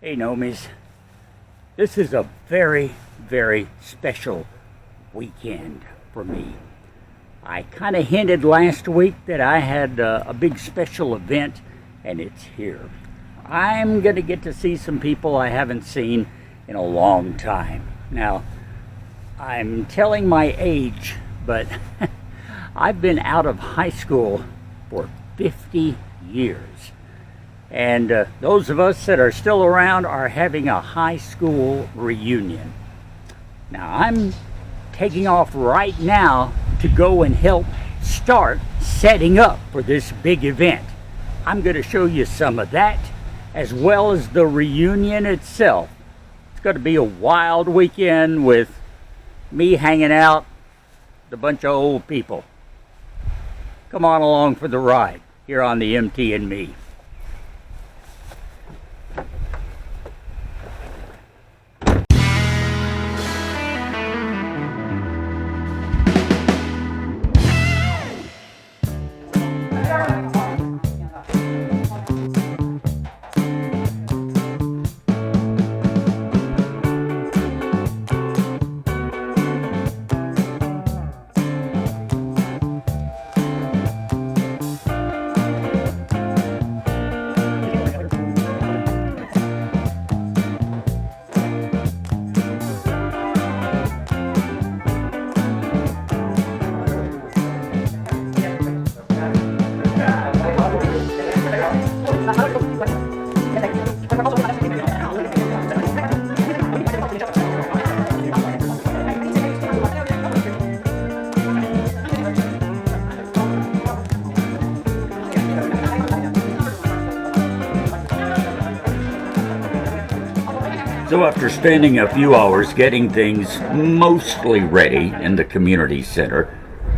Hey, Nomies. This is a very, very special weekend for me. I kind of hinted last week that I had a big special event, and it's here. I'm going to get to see some people I haven't seen in a long time. Now, I'm telling my age, but I've been out of high school for 50 years. And those of us that are still around are having a high school reunion. Now, I'm taking off right now to go and help start setting up for this big event. I'm going to show you some of that, as well as the reunion itself. It's going to be a wild weekend with me hanging out with a bunch of old people. Come on along for the ride here on the MT and Me. So after spending a few hours getting things mostly ready in the community center,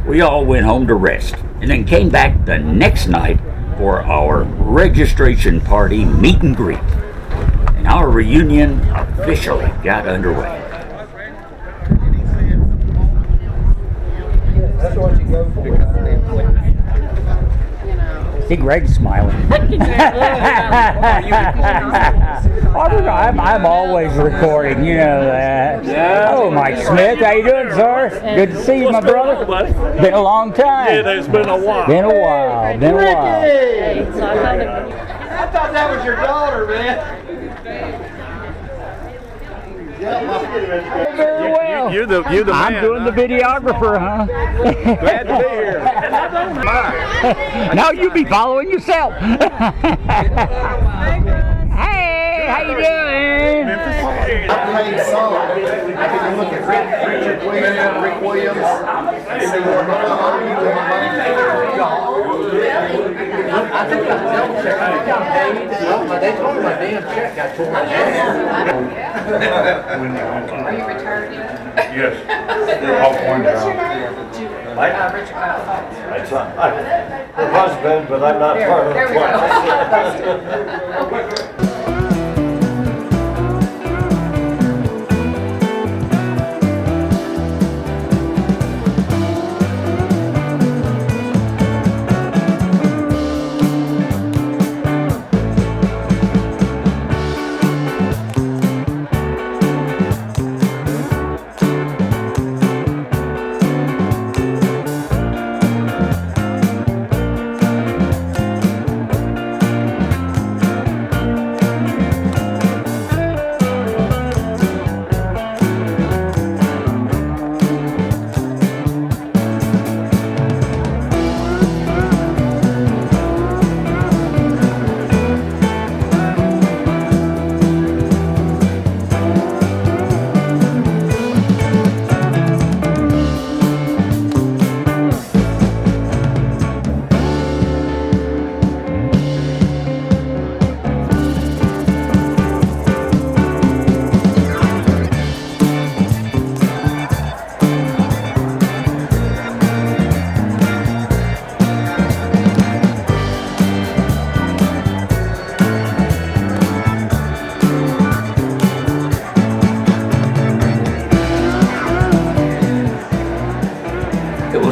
we all went home to rest and then came back the next night for our registration party meet and greet. And our reunion officially got underway. See, Greg's smiling. I'm always recording, you know that. Yeah. Oh, Mike Smith, how you doing, sir? Good to see you, my brother. Been a long time. Yeah, it's been a while. Been a while. I thought that was your daughter, man. Very well. You're the man. I'm doing the videographer, huh? Glad to be here. Now you be following yourself. Hey, how you doing? I played song. I can look at Richard Williams, Rick Williams, and see what my money. I think I double checked. I got paid. They told me my damn check got torn down. Are you retired yet? Yes. Off one job. Richard. Her husband, but I'm not part of the class.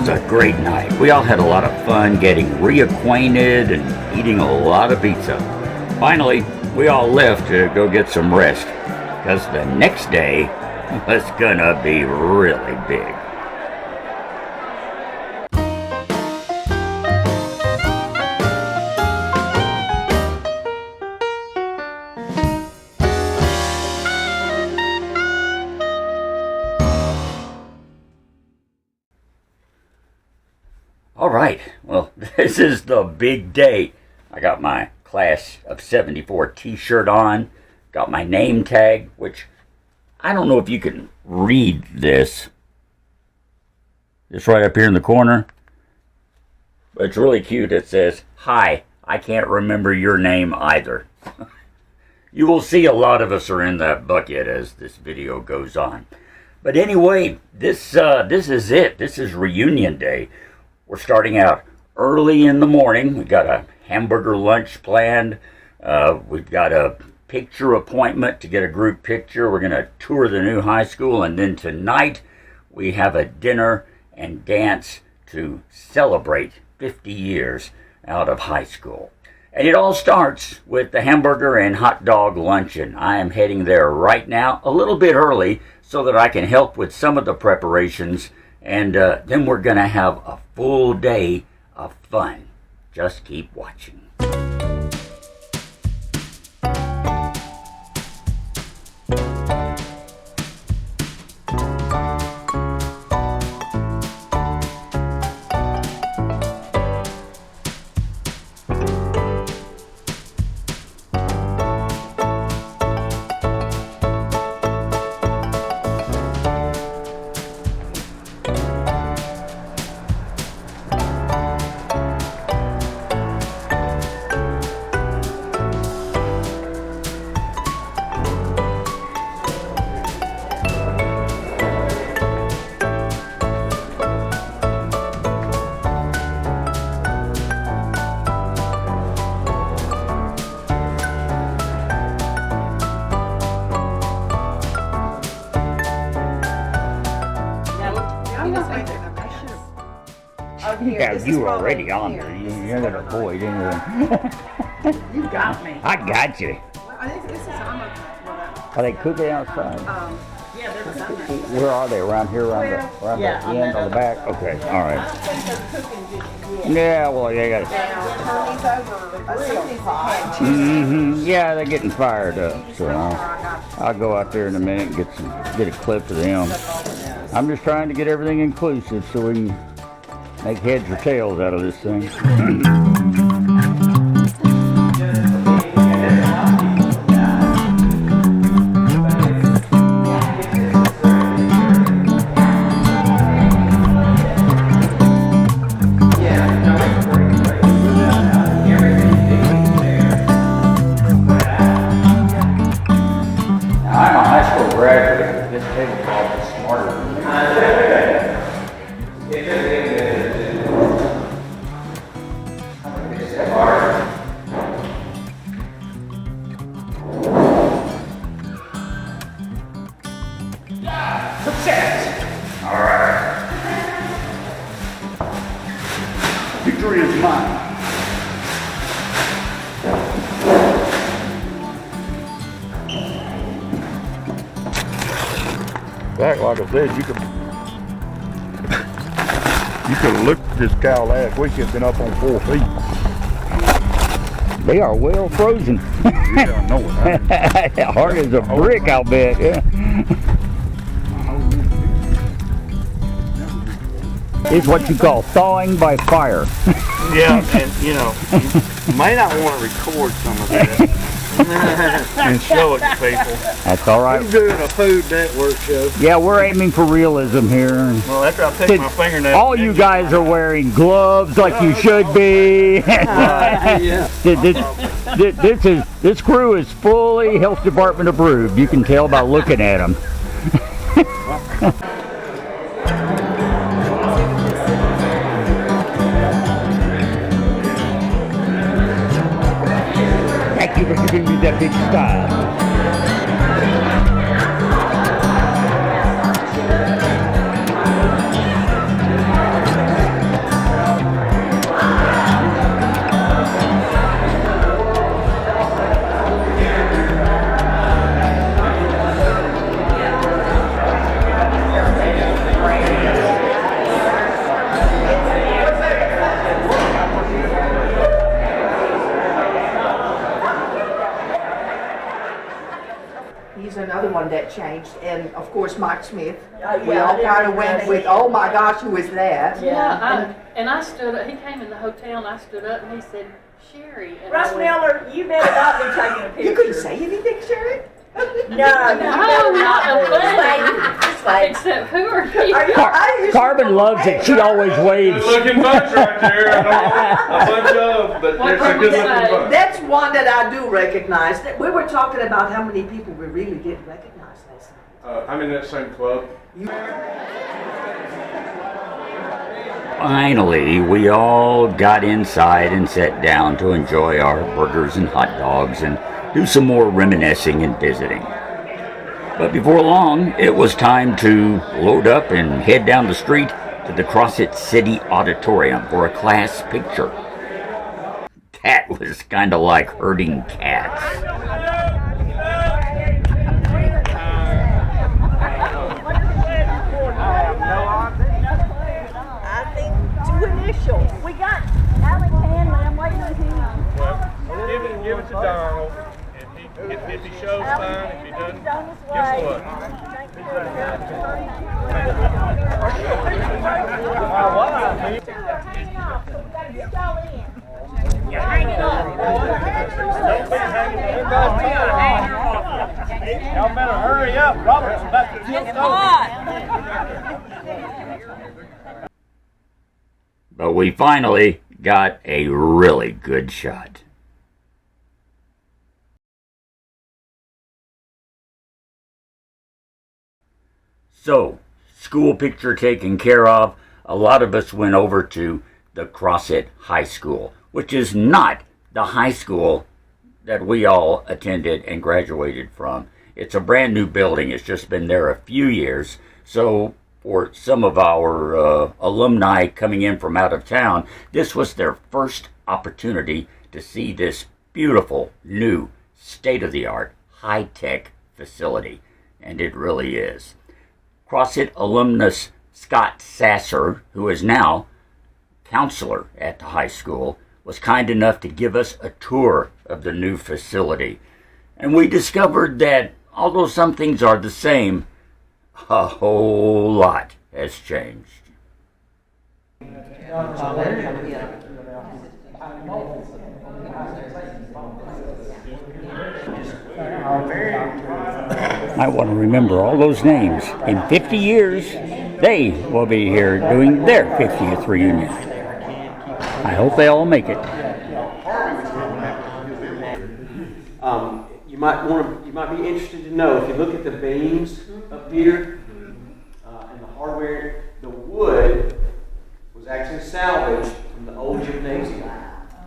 was a great night. We all had a lot of fun getting reacquainted and eating a lot of pizza. Finally, we all left to go get some rest, because the next day was gonna be really big. All right, well, this is the big day. I got my Class of 74 t-shirt on, got my name tag, which I don't know if you can read this. It's right up here in the corner. But it's really cute. It says, "Hi, I can't remember your name either." You will see a lot of us are in that bucket as this video goes on. But anyway, this is it. This is reunion day. We're starting out early in the morning. We've got a hamburger lunch planned. We've got a picture appointment to get a group picture. We're going to tour the new high school. And then tonight we have a dinner and dance to celebrate 50 years out of high school. And it all starts with the hamburger and hot dog luncheon. I am heading there right now, a little bit early, so that I can help with some of the preparations. And then we're going to have a full day of fun. Just keep watching. Yeah, you were already on there. You're gonna avoid anything. You got me. I got you. I think this is Are they cooking outside? yeah, there's some. Where are they? Around here? Around yeah, the on end, that on the back? Okay, all I right. don't think they're cooking just yet. Yeah, well, they got Now, turn these over as soon as you can. Yeah, they're getting fired up. So I'll go out there in a minute and get a clip of them. I'm just trying to get everything inclusive so we can make heads or tails out of this thing. I'm a high school graduate. This tablecloth is smarter than me. All right. Victory is mine. Back, like I said, you could have looked at this cow last week. It's been up on 4 feet. They are well frozen. Yeah, I know it. Hard as a brick, I'll bet. Yeah. It's what you call thawing by fire. Yeah, and you know, you may not want to record some of this and show it to people. That's all right. We're doing a Food Network show. Yeah, we're aiming for realism here. Well, after I picked my fingernail. All you guys are wearing gloves like you should be. Yeah. This crew is fully health department approved. You can tell by looking at them. Thank you for giving me that big style. one that changed, and of course Mike Smith. We all kind of went with, oh my gosh, who is that? Yeah, and I stood up, he came in the hotel and I stood up and he said, Sherry. And Russ Miller, you better not be taking a picture. You couldn't say anything, Sherry? No, you better not. Just like, except who are you? Carbon loves it. She always waves. Good looking bunch right there. I don't know a bunch of, but What it's a can good we looking say? bunch. That's one that I do recognize. We were talking about how many people we really didn't recognize last night. I'm in that same club. Finally, we all got inside and sat down to enjoy our burgers and hot dogs and do some more reminiscing and visiting. But before long, it was time to load up and head down the street to the CrossFit City Auditorium for a class picture. That was kind of like herding cats. I think two initials. We got Alec Hanley. I'm waiting on him. Well, give it to Donald. If he shows fine, if he doesn't, guess what? Y'all better hurry up. Robert's about to tilt over. But we finally got a really good shot. So, school picture taken care of, a lot of us went over to the CrossFit High School, which is not the high school that we all attended and graduated from. It's a brand new building. It's just been there a few years. So for some of our alumni coming in from out of town, this was their first opportunity to see this beautiful, new, state-of-the-art, high-tech facility. And it really is. CrossFit alumnus Scott Sasser, who is now counselor at the high school, was kind enough to give us a tour of the new facility. And we discovered that although some things are the same, a whole lot has changed. I want to remember all those names. In 50 years, they will be here doing their 50th reunion. I hope they all make it. You might be interested to know, if you look at the beams up here and the hardware, the wood was actually salvaged from the old gymnasium.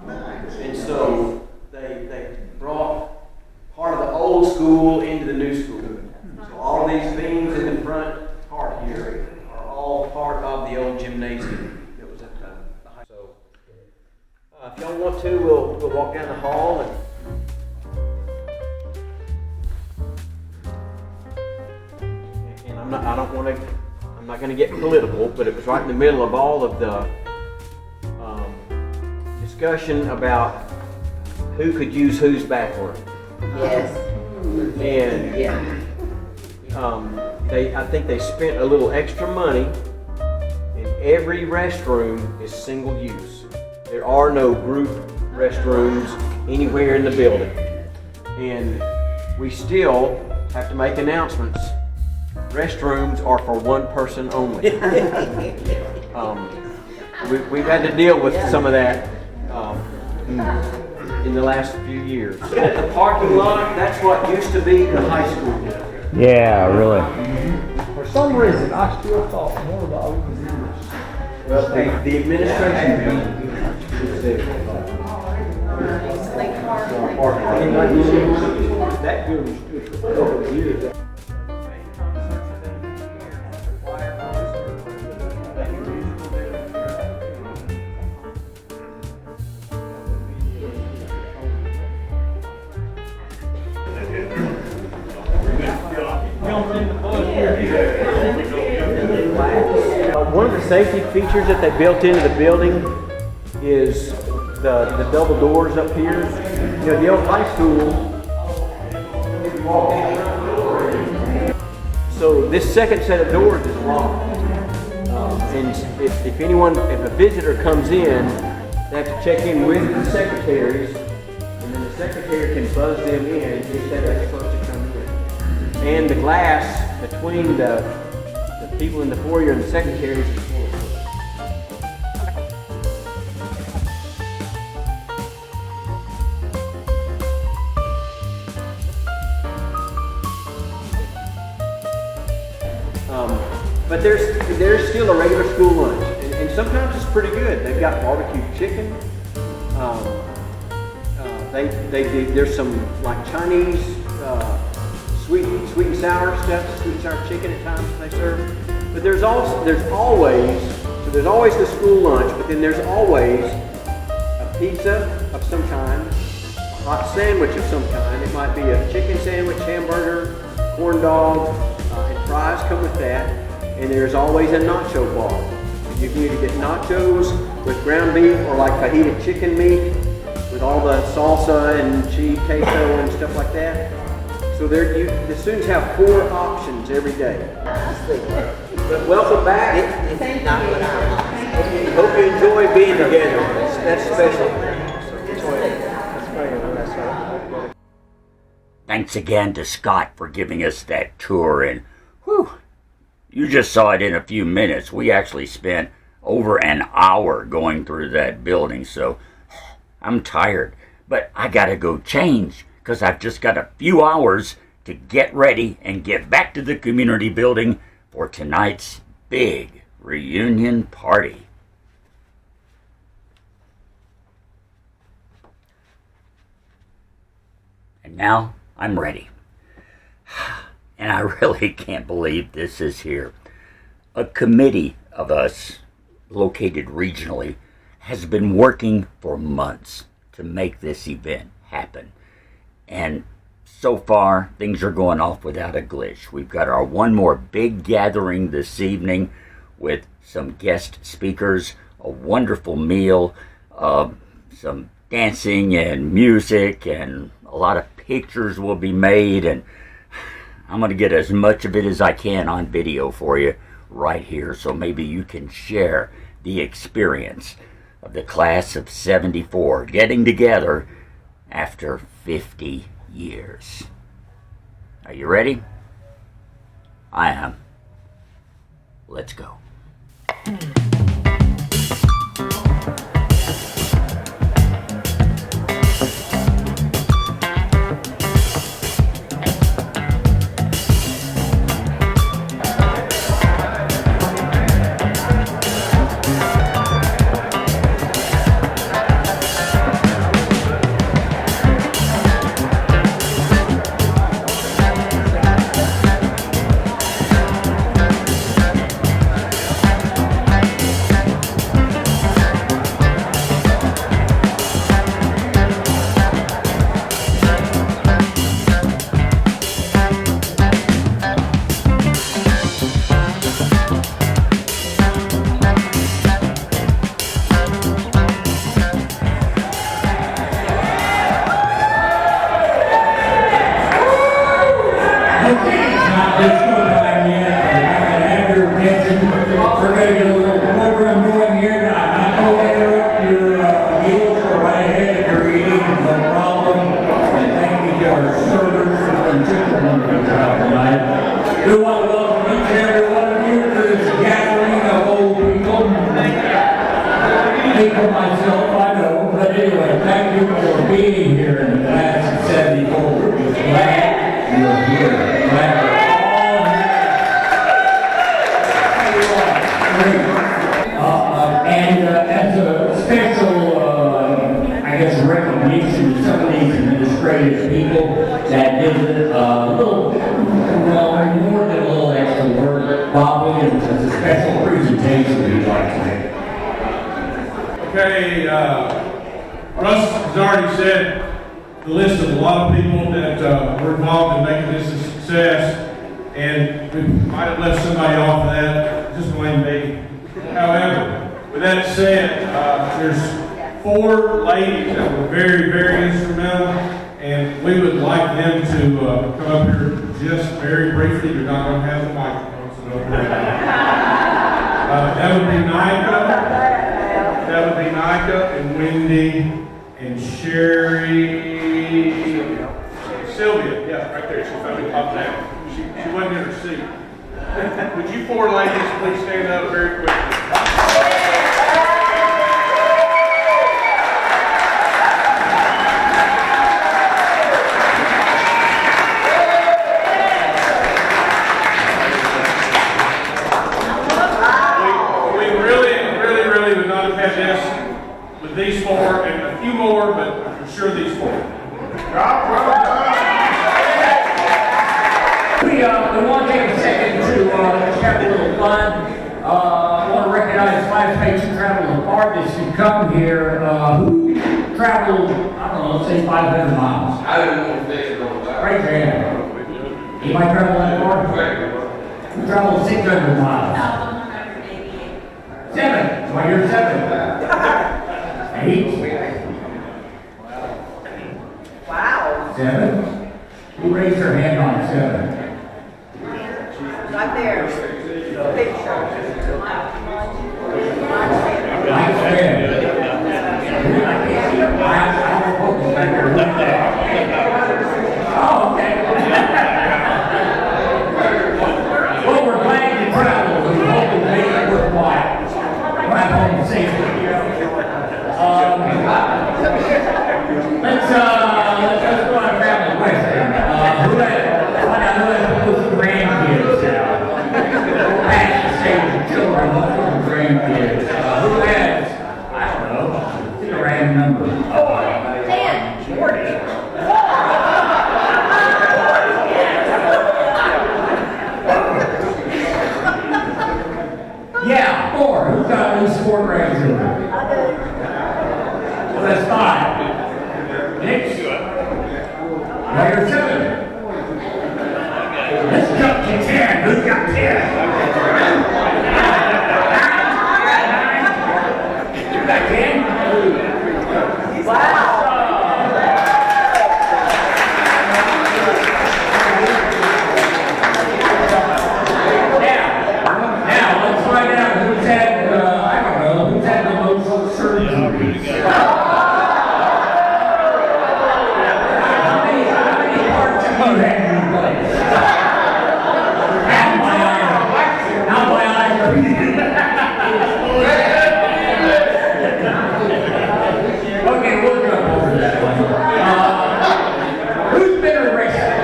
And so they brought part of the old school into the new school. So all these beams in the front part here are all part of the old gymnasium that was at the high school. So if y'all want to, we'll walk down the hall and I'm not going to get political, but it was right in the middle of all of the discussion about who could use whose bathroom. Yes. And I think they spent a little extra money, and every restroom is single use. There are no group restrooms anywhere in the building. And we still have to make announcements. Restrooms are for one person only. We've had to deal with some of that in the last few years. At the parking lot, that's what used to be the high school. Yeah, really. For some reason, I still thought more of the old years. Well, the administration is there. That building stood for a couple of years. One of the safety features that they built into the building is the double doors up here. You know, the old high school, you walk in the front door, So this second set of doors is locked. And if a visitor comes in, they have to check in with the secretaries, and then the secretary can buzz them in if they're supposed to come in. And the glass between the people in the foyer and the secretaries is full of foot. But there's still a regular school lunch, and sometimes it's pretty good. They've got barbecue chicken. There's some like Chinese sweet and sour stuff, sweet and sour chicken at times they serve. But there's always the school lunch, but then there's always a pizza of some kind, a hot sandwich of some kind. It might be a chicken sandwich, hamburger, corn dog, and fries come with that. And there's always a nacho bar. You can either get nachos with ground beef or like fajita chicken meat with all the salsa and cheese, queso and stuff like that. So the students have 4 options every day. But welcome back. Hope you enjoy being together. That's special. Thanks again to Scott for giving us that tour, and whew, you just saw it in a few minutes. We actually spent over an hour going through that building, so I'm tired. But I gotta go change, because I've just got a few hours to get ready and get back to the community building for tonight's big reunion party. And now I'm ready. And I really can't believe this is here. A committee of us, located regionally, has been working for months to make this event happen. And so far, things are going off without a glitch. We've got our one more big gathering this evening with some guest speakers, a wonderful meal, some dancing and music, and a lot of pictures will be made, and I'm going to get as much of it as I can on video for you right here, so maybe you can share the experience of the class of '74 getting together after 50 years. Are you ready? I am. Let's go. Okay, Russ has already said the list of a lot of people that were involved in making this a success, and we might have left somebody off of that, just blame me. However, with that said, there's 4 ladies that were very, very instrumental, and we would like them to come up here just very briefly. You're not going to have the microphone, so don't worry about it. That would be Nika. That would be Nika and Wendy and Sherry. Sylvia, yeah, right there. She finally popped out. She wasn't in her seat. Would you four ladies please stand up very quickly? With these four and a few more, but for sure these four. We want to take a second to have a little fun. I want to recognize classmates who traveled the farthest to come here. Who traveled, I don't know, let's say 500 miles. I didn't want to take it on that. Right there. Anybody travel that far? Who traveled 600 miles? 7. Well, you're 7. 8. Wow. 7. Who raised their hand on 7? Right there. Picture. Mike said. I will focus back there. Oh, okay. Well, we're glad you traveled. We hope you made it worthwhile. Drive home safely. Let's go on a family question. Who has those grandkids now? Past the stage of children, what's those grandkids? Who has, I don't know, pick a random number. 10, 40. Yeah, 4. Who's got at least 4 grandchildren? Well, that's 5. Next. Layer 7. Let's jump to 10. Who's got 10? 9. You got 10? Wow. Now, let's find out who's had, I don't know, who's had the most surgeries. How many parts have you had replaced? Now my eyes are Okay, we'll jump over that one. Who's been arrested?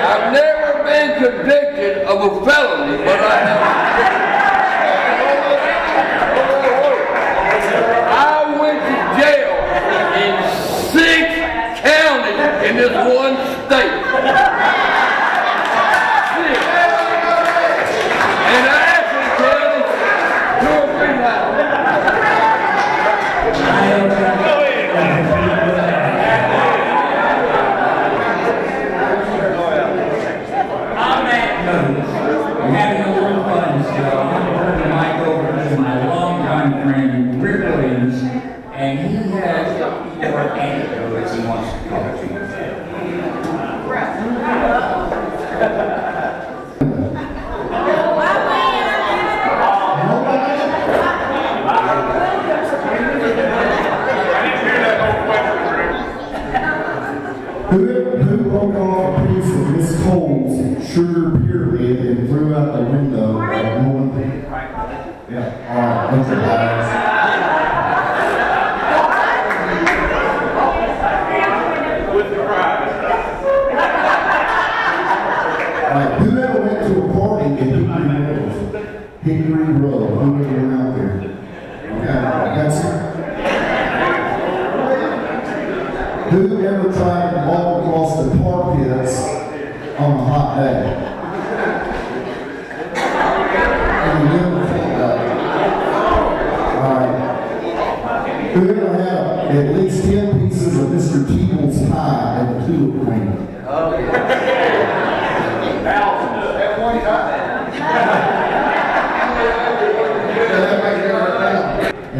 I've never been convicted of a felony, but I have. I went to jail in 6 counties in this one state. 6. And I actually counted 2 or 3 times. On that note, we're having a little fun still. I'm going to turn the mic over to my longtime friend, Rick Williams, and he has more anecdotes he wants to talk to you. Who broke off a piece of Miss Cole's sugar pyramid and threw out the window? No one. Yeah. All right. Bunch of lies. With the prize. All right. Whoever went to a party in Hickory Road? Whoever went out there? Okay. That's it. Who ever tried to walk across the tar pits on a hot day? And you never think about it. All right. Who ever had at least 10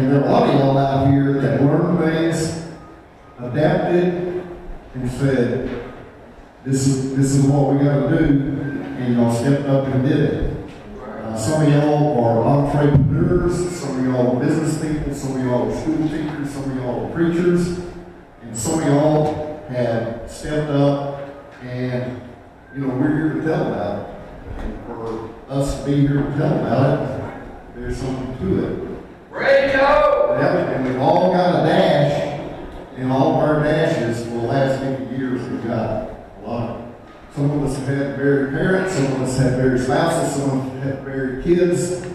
And there are a lot of y'all out here that learned things, adapted, and said, this is what we got to do, and y'all stepped up and did it. Some of y'all are entrepreneurs, some of y'all are business people, some of y'all are school teachers, some of y'all are preachers, and some of y'all have stepped up, and we're here to tell about it. And for us to be here to tell about it, there's something to it. Radio! Yep, and we've all got a dash, and all of our dashes for the last 50 years we've got a lot of. Some of us have had married parents, some of us have married spouses, some of us have married kids,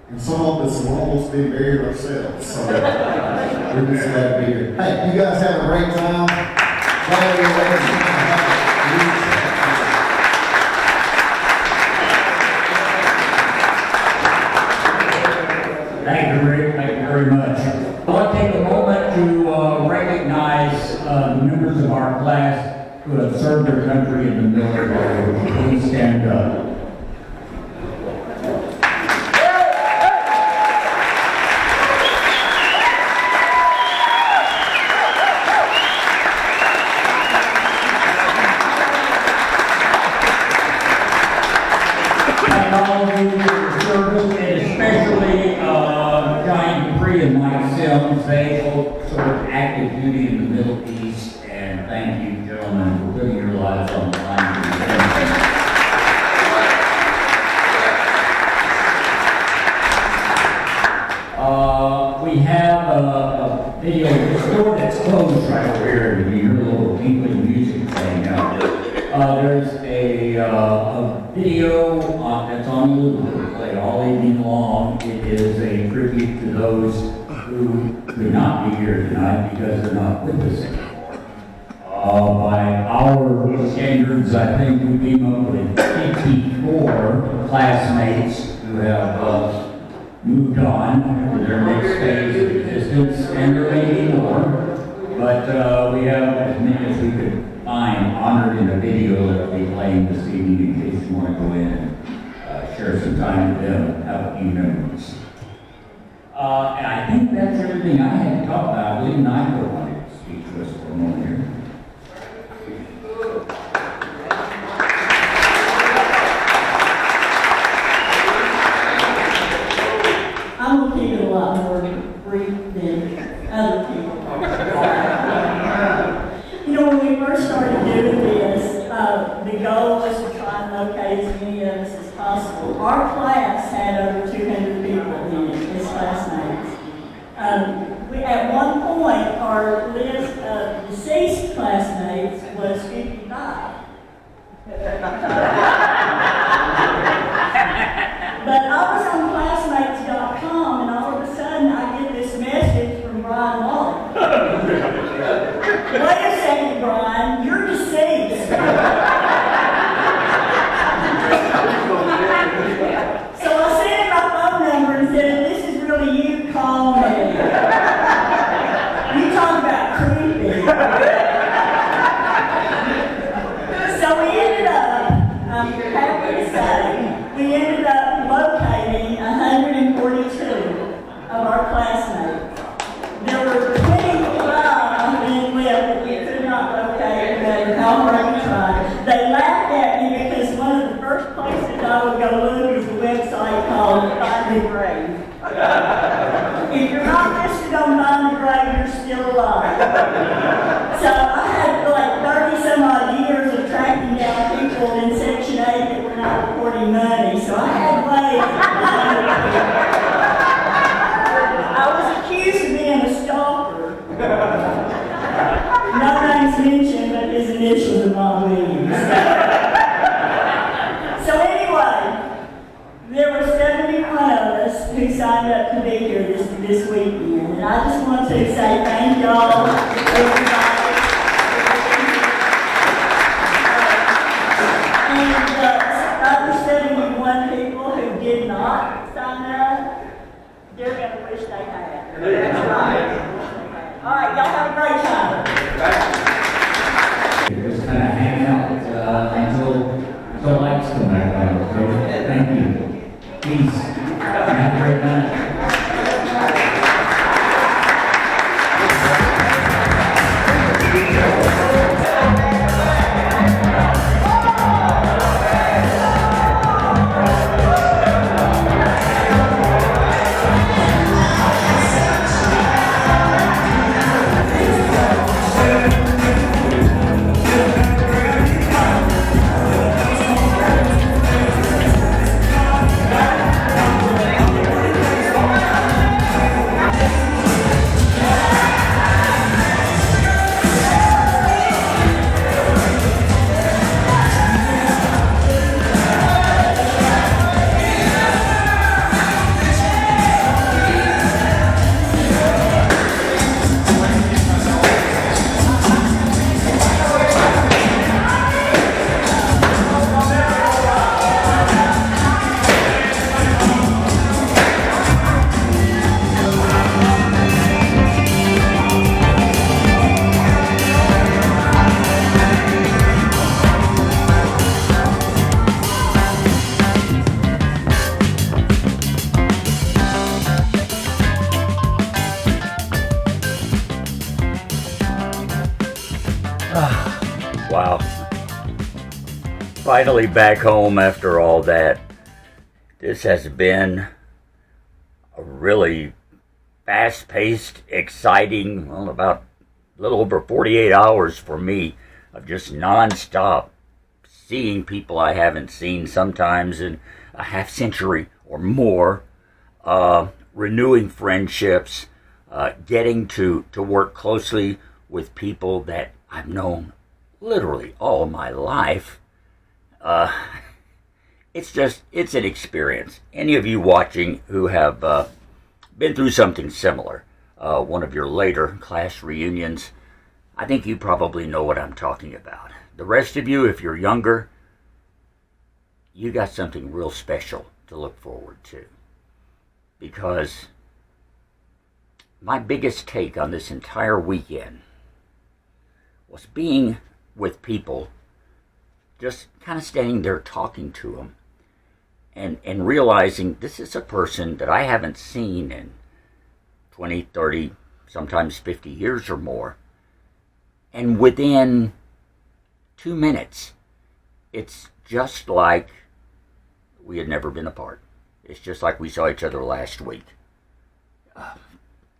and some of us have almost been married ourselves. So we're just glad to be here. Hey, you guys have a great time. Glad you're ready. Thank you, Rick. Thank you very much. I want to take a moment to recognize members of our class who have served their country in the military. Please stand up. And all of you for your service, and especially Johnny Dupree and Mike Sims. They both served active duty in the Middle East, and thank you, gentlemen, for putting your lives on the line. We have a video store that's closed right over here, and you hear a little tinkling music playing out. There's a video that's on YouTube, play all evening long. It is a tribute to those who could not be here tonight because they're not with us anymore. By our standards, I think we came up with 54 classmates who have moved on to their next phase of existence, and there may be more, but we have as many as we could find honored in a video that will be playing this evening in case you want to go in and share some time with them and have a few memories. And I think that's everything I had to talk about. I believe Nigel wanted to speak to us for a moment here. I'm going to keep it a lot more brief than other people. When we first started doing this, the goal was to try and locate as many of us as possible. Our class had over 200 people in it as classmates. At one point, our list of deceased classmates was 55. But I was on classmates.com, and all of a sudden I get this message from Brian Waller. Wait a second, Brian, you're deceased. So I sent him my phone number and said, this is really you, call me. You talk about creepy. So we ended up, I'm happy to say, we ended up locating 142 of our classmates. There were 25 men left that we could not locate, no matter how hard we tried. They laughed at me because one of the first places I would go look is a website called Find a Grave. If you're not listed on Find a Grave, you're still alive. So I had like 30 some odd years of tracking down people in Section 8 that were not reporting money. So I had ways of I was accused of being a stalker. No names mentioned, but his initials are Mom Williams. So anyway, there were 71 of us who signed up to be here this weekend. And I just want to say thank y'all, everybody. And other 71 people who did not sign up, they're going to wish they had. That's right. All right, y'all have a great time. Just kind of hang out until lights come back on. So thank you. Peace. Have a great night. finally back home after all that. This has been a really fast-paced, exciting, well, about a little over 48 hours for me of just non-stop seeing people I haven't seen sometimes in a half century or more, renewing friendships, getting to work closely with people that I've known literally all my life. It's an experience. Any of you watching who have been through something similar, one of your later class reunions, I think you probably know what I'm talking about. The rest of you, if you're younger, you got something real special to look forward to. Because my biggest take on this entire weekend was being with people, just kind of standing there talking to them, and realizing this is a person that I haven't seen in 20, 30, sometimes 50 years or more. And within 2 minutes, it's just like we had never been apart. It's just like we saw each other last week.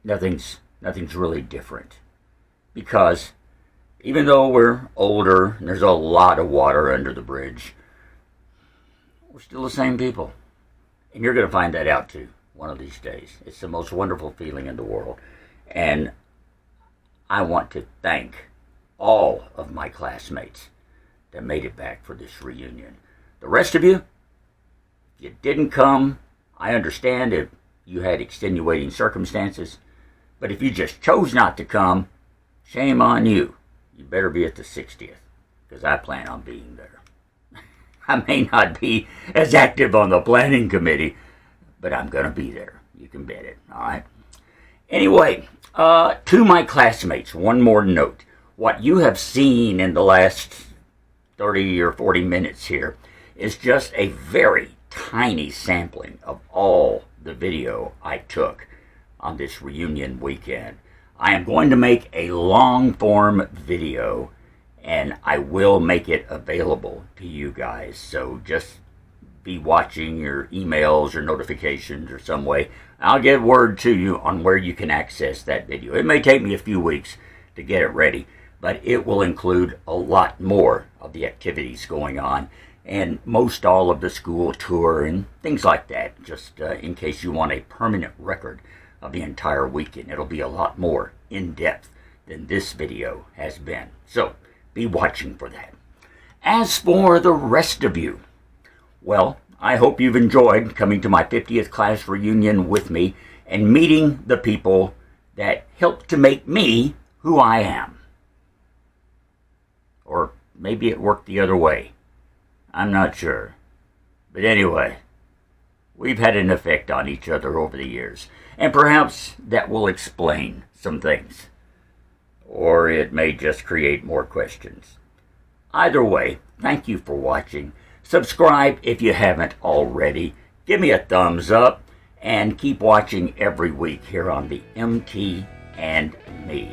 Nothing's really different. Because even though we're older and there's a lot of water under the bridge, we're still the same people. And you're going to find that out too one of these days. It's the most wonderful feeling in the world. And I want to thank all of my classmates that made it back for this reunion. The rest of you, if you didn't come, I understand if you had extenuating circumstances. But if you just chose not to come, shame on you. You better be at the 60th, because I plan on being there. I may not be as active on the planning committee, but I'm going to be there. You can bet it, all right? Anyway, to my classmates, one more note. What you have seen in the last 30 or 40 minutes here is just a very tiny sampling of all the video I took on this reunion weekend. I am going to make a long-form video, and I will make it available to you guys. So just be watching your emails or notifications or some way. I'll get word to you on where you can access that video. It may take me a few weeks to get it ready, but it will include a lot more of the activities going on and most all of the school tour and things like that, just in case you want a permanent record of the entire weekend. It'll be a lot more in-depth than this video has been. So be watching for that. As for the rest of you, well, I hope you've enjoyed coming to my 50th class reunion with me and meeting the people that helped to make me who I am. Or maybe it worked the other way. I'm not sure. But anyway, we've had an effect on each other over the years. And perhaps that will explain some things. Or it may just create more questions. Either way, thank you for watching. Subscribe if you haven't already. Give me a thumbs up. And keep watching every week here on the MT and Me.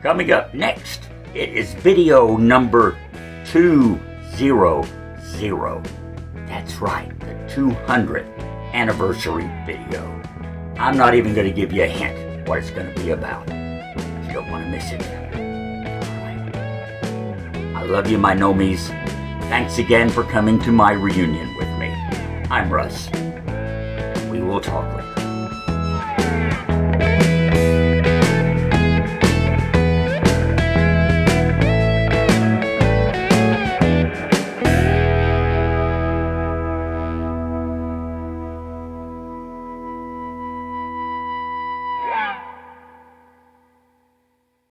Coming up next, it is video number 200. That's right, the 200th anniversary video. I'm not even going to give you a hint what it's going to be about. You don't want to miss it. All right. I love you, my nomies. Thanks again for coming to my reunion with me. I'm Russ. We will talk later.